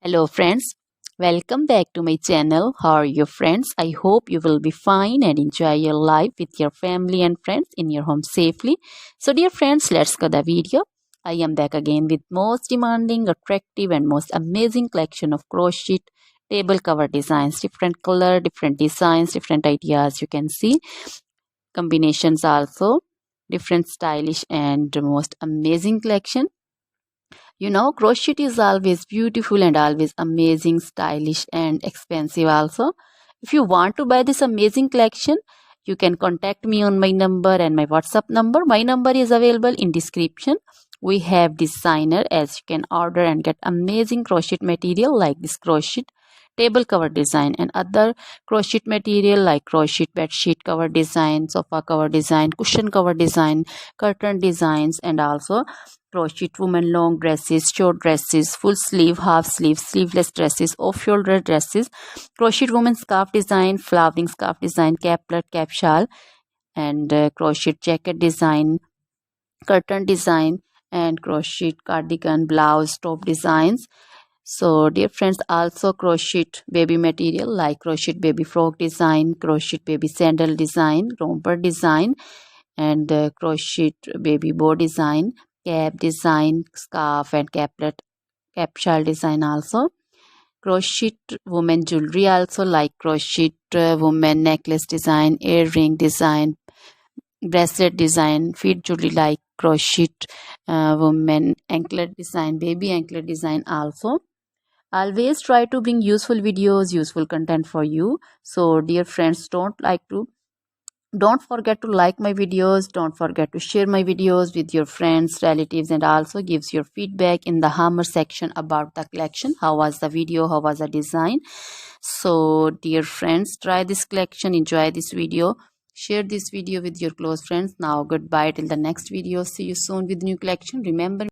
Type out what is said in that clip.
Hello friends, welcome back to my channel. How are you friends? I hope you will be fine and enjoy your life with your family and friends in your home safely. So dear friends, let's go the video. I am back again with most demanding, attractive and most amazing collection of crochet table cover designs. Different color, different designs, different ideas you can see. Combinations also. Different stylish and most amazing collection. Crochet is always beautiful and always amazing, stylish and expensive also. If you want to buy this amazing collection, you can contact me on my number and my WhatsApp number. My number is available in description. We have designer as you can order and get amazing crochet material like this crochet table cover design and other crochet material like crochet bed sheet cover design, sofa cover design, cushion cover design, curtain designs, and also crochet women long dresses, short dresses, full sleeve, half sleeve, sleeveless dresses, off shoulder dresses, crochet woman scarf design, flowering scarf design, caplet, cap shawl, and crochet jacket design, curtain design, and crochet cardigan, blouse, top designs. So dear friends, also crochet baby material like crochet baby frock design, crochet baby sandal design, romper design, and crochet baby bow design, cap design, scarf and caplet, cap shawl design also. Crochet woman jewelry also like crochet woman necklace design, earring design, bracelet design, feet jewelry like crochet woman anklet design, baby anklet design also. Always try to bring useful videos, useful content for you. So dear friends, don't forget to like my videos, don't forget to share my videos with your friends, relatives, and also gives your feedback in the hammer section about the collection. How was the video, how was the design? So dear friends, try this collection, enjoy this video, share this video with your close friends. Now goodbye till the next video. See you soon with new collection. Remember